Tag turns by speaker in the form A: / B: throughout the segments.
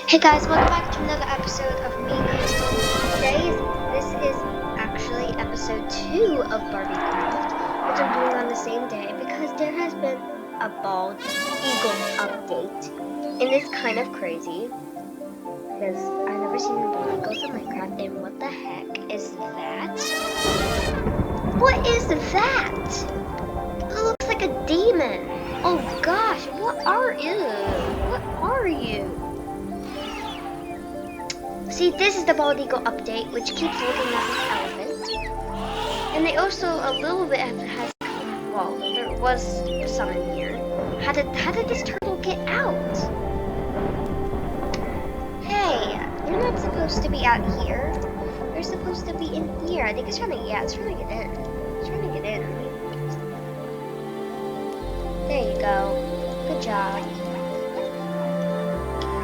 A: Hey guys, welcome back to another episode of Me and Soul. This is actually episode 2 of Barbie World, which I'm doing on the same day because there has been a bald eagle update. And it's kind of crazy because I've never seen bald eagles in Minecraft, and what the heck is that? What is that? It looks like a demon. Oh gosh, what are you? What are you? See, this is the bald eagle update, which keeps looking like an elephant. And they also a little bit has come. Well, there was some in here. How did this turtle get out? Hey, you're not supposed to be out here. You're supposed to be in here. I think it's trying to get in. It's trying to get in. There you go. Good job.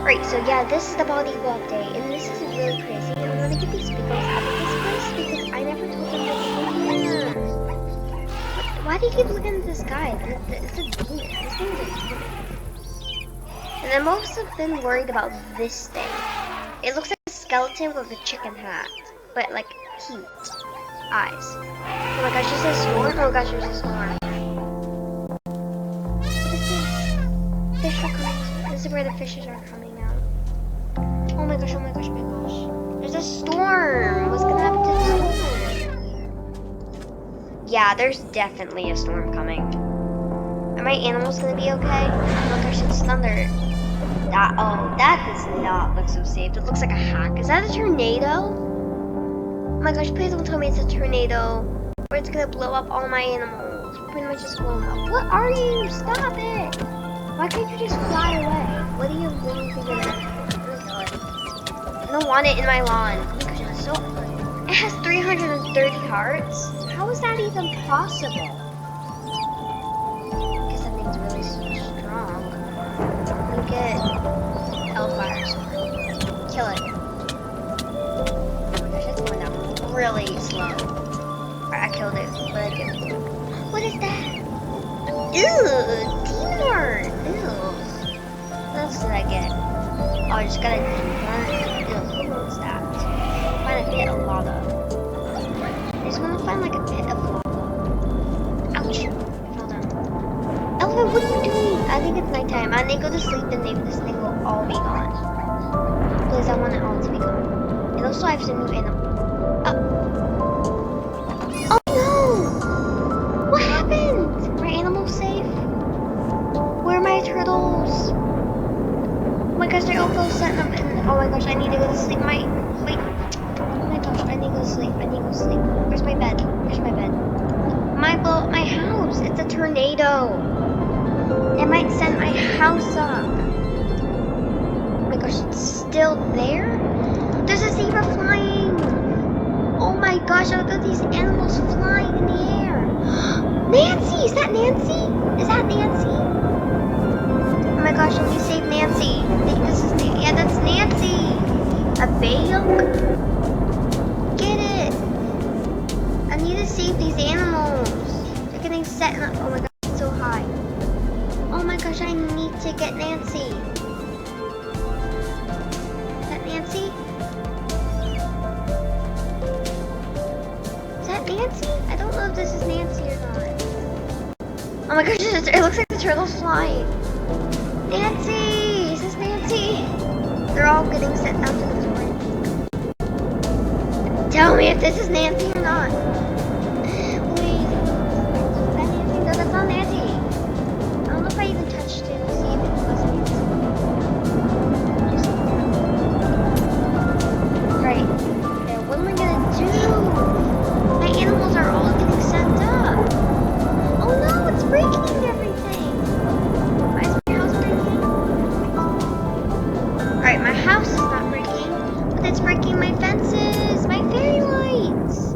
A: Right, so yeah, this is the bald eagle update, and this is really crazy. I'm gonna get these beagles out of this place because I never told them to be here. Why do you keep looking at this guy? It's a demon. This thing's a demon. And I'm also been worried about this thing. It looks like a skeleton with a chicken hat, but like heat. Eyes. Oh my gosh, there's a storm? Oh gosh, there's a storm. What is this? Fish are coming. This is where the fishes are coming. Oh my gosh, oh my gosh, oh my gosh. There's a storm! What's gonna happen to the storm? Yeah, there's definitely a storm coming. Are my animals gonna be okay? Oh my gosh, it's thunder. That does not look so safe. It looks like a hack. Is that a tornado? Oh my gosh, please don't tell me it's a tornado. Or it's gonna blow up all my animals. Pretty much just blow them up. What are you? Stop it! Why can't you just fly away? What are you really thinking? I don't want it in my lawn. Oh my gosh, it was so ugly. It has 330 hearts? How is that even possible? I guess that thing's really strong. Let me get Hellfire Sword. Kill it. Oh my gosh, it's going down really slow. Alright, I killed it. What did I do? What is that? Ew! Demon heart! Ew. What else did I get? Oh, I just got a demon heart. Who knows that? Find a pit of lava. I just want to find like a pit of lava. Ouch! I fell down. Elephant, what are you doing? I think it's nighttime. I need to go to sleep and maybe this thing will all be gone. Please, I want it all to be gone. And also I have some new animals. Oh no! What happened? Are animals safe? Where are my turtles? Oh my gosh, they're all close setting up in. Oh my gosh, I need to go to sleep. Wait. Oh my gosh, I need to go to sleep. Where's my bed? Might blow up my house. It's a tornado. It might send my house up. Oh my gosh, it's still there? There's a zebra flying. Oh my gosh, look at these animals flying in the air. Nancy, is that Nancy? Oh my gosh, let me save Nancy. I think this is Nancy. Yeah, that's Nancy. A bale? Get it. I need to save these animals. They're getting set up. Oh my gosh, it's so high. Oh my gosh, I need to get Nancy. Is that Nancy? Is that Nancy? I don't know if this is Nancy or not. Oh my gosh, it looks like the turtle's flying. Nancy! Is this Nancy? They're all getting sent down to the floor. Tell me if this is Nancy or not. Please. Is that Nancy? No, that's not Nancy. I don't know if I even touched it to see if it was Nancy. Just right. Okay, what am I gonna do? My animals are all getting sent up. Oh no, it's breaking everything. Alright, my house is not breaking, but it's breaking my fences, my fairy lights.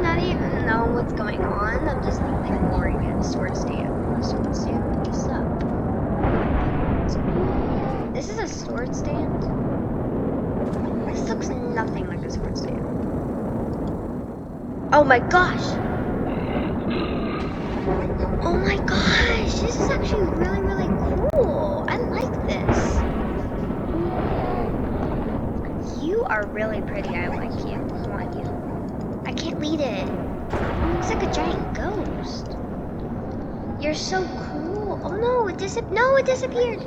A: not even know what's going on. I'm just ignoring it. Sword stand. A sword stand? What's up? This is a sword stand? This looks nothing like a sword stand. Oh my gosh! Oh my gosh! This is actually really, really cool. I like this. You are really pretty. I like you. I want you. I can't lead it. It looks like a giant ghost. You're so cool. Oh no, it disappeared.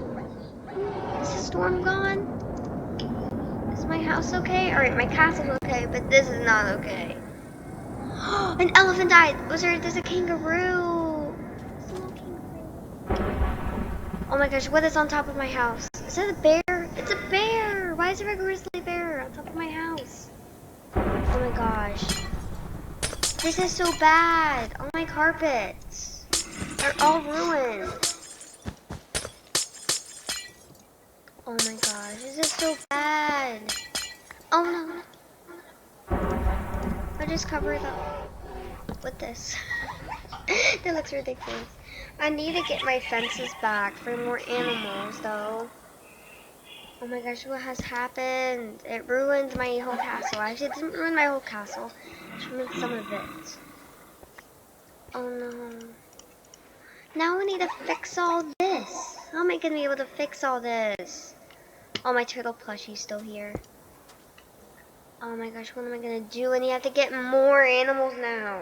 A: Is the storm gone? Is my house okay? Alright, my castle's okay, but this is not okay. An elephant died. There's a kangaroo. Oh my gosh, what is on top of my house? Is that a bear? It's a bear. Why is there a grizzly bear on top of my house? Oh my gosh. This is so bad. All my carpets are all ruined. Oh my gosh, this is so bad. Oh no. I'll just cover it up with this. That looks ridiculous. I need to get my fences back for more animals though. Oh my gosh, what has happened? It ruined my whole castle. Actually, it didn't ruin my whole castle. It ruined some of it. Oh no. Now I need to fix all this. How am I going to be able to fix all this? Oh, my turtle plushie's still here. Oh my gosh, what am I going to do? And you have to get more animals now.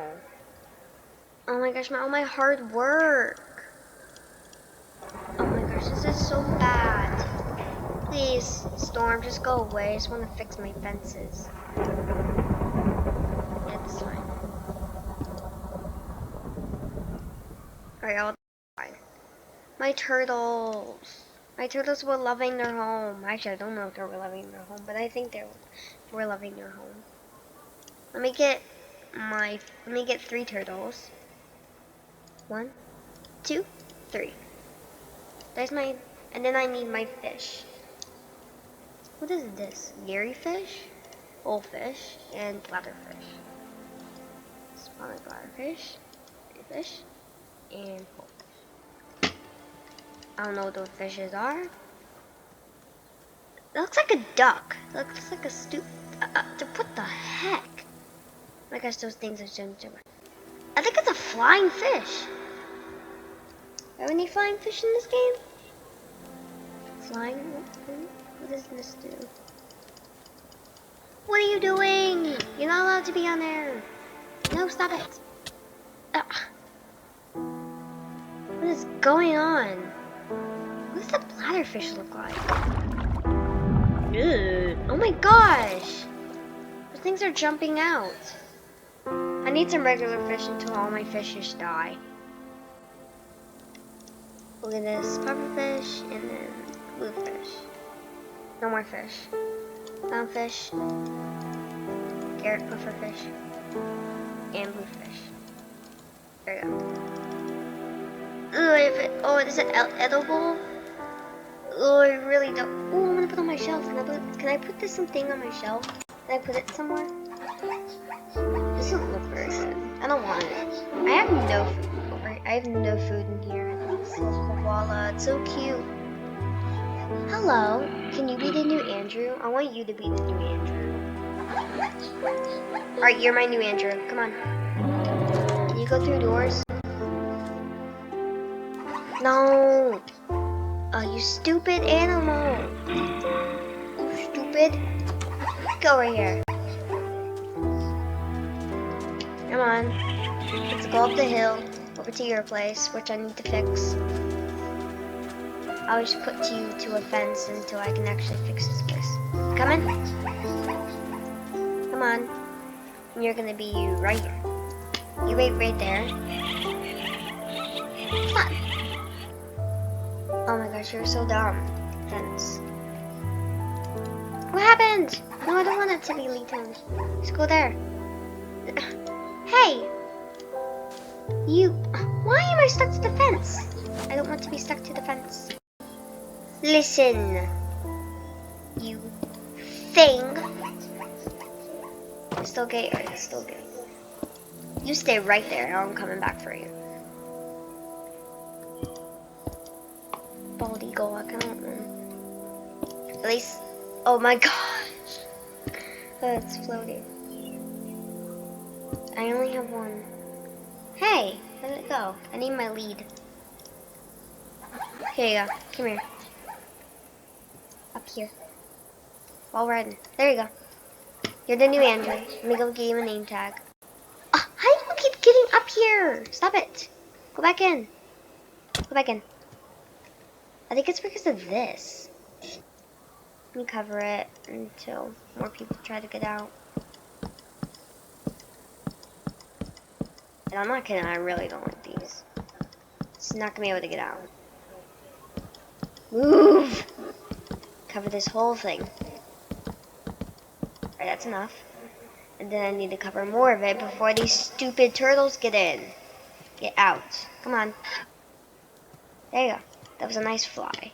A: Oh my gosh, all my hard work. Oh my gosh, this is so bad. Please, Storm, just go away. I just want to fix my fences. Yeah, that's fine. Alright, I'll fine. My turtles. My turtles were loving their home. Actually, I don't know if they were loving their home, but I think they were loving their home. Let me get 3 turtles. 1, 2, 3. There's my, and then I need my fish. What is this? Gary fish, oldfish, and bladderfish. Spotted bladderfish, fish, and goldfish. I don't know what those fishes are. That looks like a duck. That looks like a what the heck? I guess those things are ginger. I think it's a flying fish. Are there any flying fish in this game? Flying? What does this do? What are you doing? You're not allowed to be on there. No, stop it. What is going on? What does the bladderfish look like? Ugh. Oh my gosh! Those things are jumping out. I need some regular fish until all my fishes die. Look at this pufferfish and then bluefish. No more fish. Clownfish, carrot pufferfish, and bluefish. There you go. Oh, is it edible? Oh, I really don't. Oh, I'm gonna put it on my shelf. Can I put this something on my shelf? Can I put it somewhere? This doesn't look very good. I don't want it. I have no food. I have no food in here. This little koala. It's so cute. Hello. Can you be the new Andrew? I want you to be the new Andrew. Alright, you're my new Andrew. Come on. Can you go through doors? No. You stupid animal. You stupid. Go right here. Come on. Let's go up the hill over to your place, which I need to fix. I'll just put you to a fence until I can actually fix this place. Come in. Come on. And you're gonna be right here. You wait right there. Come on. Oh my gosh, you're so dumb. Fence. What happened? No, I don't want it to be Leeton. Just go there. Hey! Why am I stuck to the fence? I don't want to be stuck to the fence. Listen, you thing. It's still gay, or it's still gay. You stay right there. I'm coming back for you. Bald eagle, I can't. At least. Oh my gosh. It's floating. I only have one. Hey, where did it go? I need my lead. Here you go. Come here. Up here. While riding. There you go. You're the new Andrew. Let me go give you a name tag. How do you keep getting up here? Stop it. Go back in. Go back in. I think it's because of this. Let me cover it until more people try to get out. And I'm not kidding, I really don't like these. It's not gonna be able to get out. Move! Cover this whole thing. Alright, that's enough. And then I need to cover more of it before these stupid turtles get in. Get out. Come on. There you go. That was a nice fly.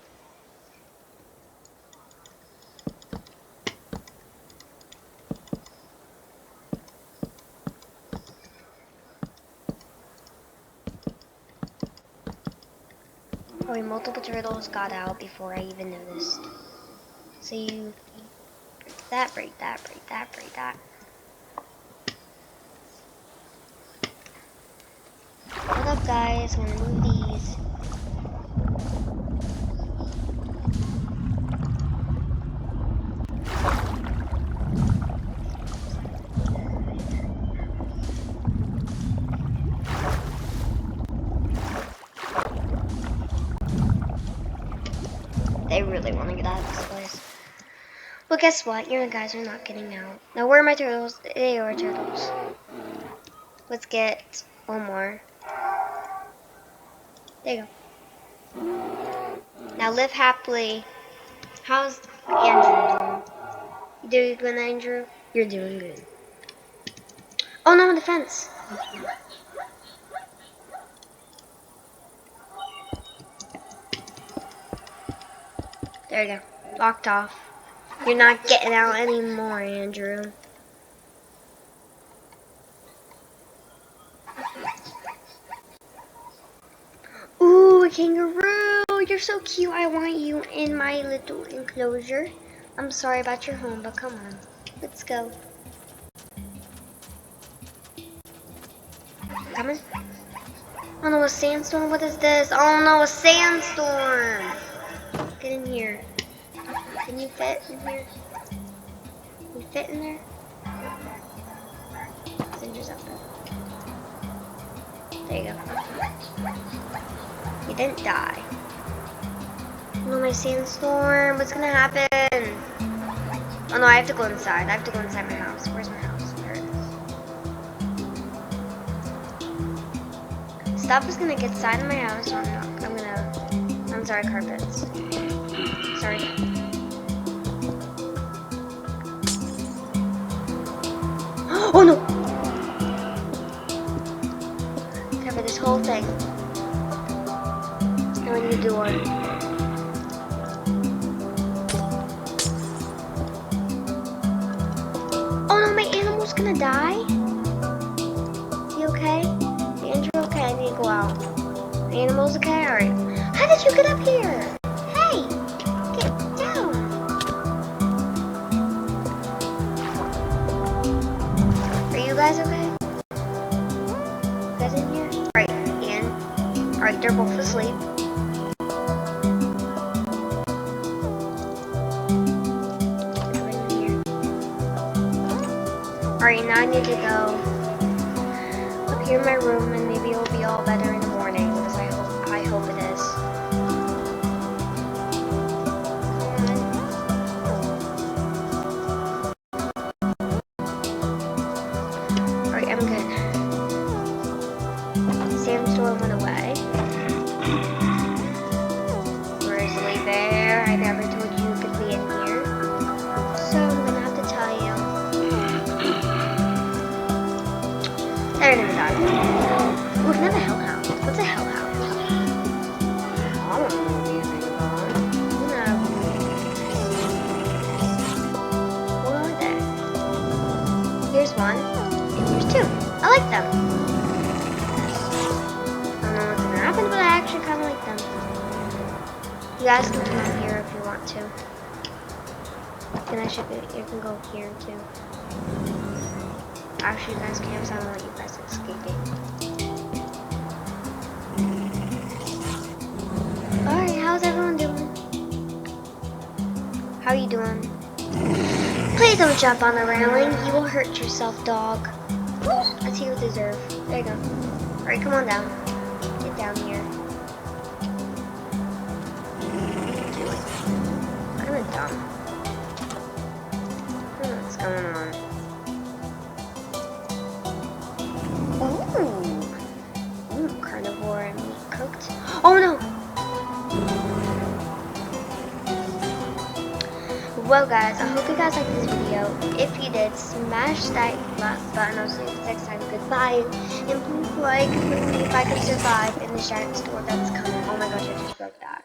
A: Oh, multiple turtles got out before I even noticed. So you break that, break that, break that, break that. Hold up, guys. I'm gonna move these. They really want to get out of this place. Well, guess what? You guys are not getting out. Now, where are my turtles? They are turtles. Let's get one more. There you go. Now, live happily. How's Andrew doing? You doing good, Andrew? You're doing good. Oh, no, the fence. There you go. Locked off. You're not getting out anymore, Andrew. Ooh, a kangaroo! You're so cute. I want you in my little enclosure. I'm sorry about your home, but come on. Let's go. Coming? Oh no, a sandstorm? What is this? Oh no, a sandstorm! Get in here. Can you fit in here? Can you fit in there? Send yourself in. There you go. You didn't die. Oh, my sandstorm. What's gonna happen? Oh no, I have to go inside. I have to go inside my house. Where's my house? There it is. Stuff is gonna get inside of my house, so I'm sorry, carpets. Sorry. Oh no! Cover this whole thing. I want the door. Oh no, my animal's gonna die? Is he okay? Is Andrew okay? I need to go out. The animal's okay? Alright. How did you get up here? Hey! Get down! Are you guys okay? You guys in here? Alright, Ian. Alright, they're both asleep. Alright, now I need to go up here in my room and maybe it'll be all better in the morning because I hope it is. Alright, I'm good. Sandstorm went away. Grizzly bear, I never told you you could be in here. So I'm gonna have to tell you. They're gonna die. Ooh, can I have a hellhound? What's a hellhound? I don't know anything about it. No. What are they? Here's one, and here's two. I like them. fight them. You guys can come out here if you want to. Then you can go here too. Actually, you guys can't, so I'm gonna let you guys escape it. Alright, how's everyone doing? How are you doing? Please don't jump on the railing. You will hurt yourself, dog. That's what you deserve. There you go. Alright, come on down. Get down here. Kind of dumb. What's going on? Ooh, carnivore and meat cooked. Oh no! Well guys, I hope you guys liked this video. If you did, smash that like button. I'll see you next time. Goodbye. And please like me if I can survive in the giant store that's coming. Oh my gosh, I just broke that.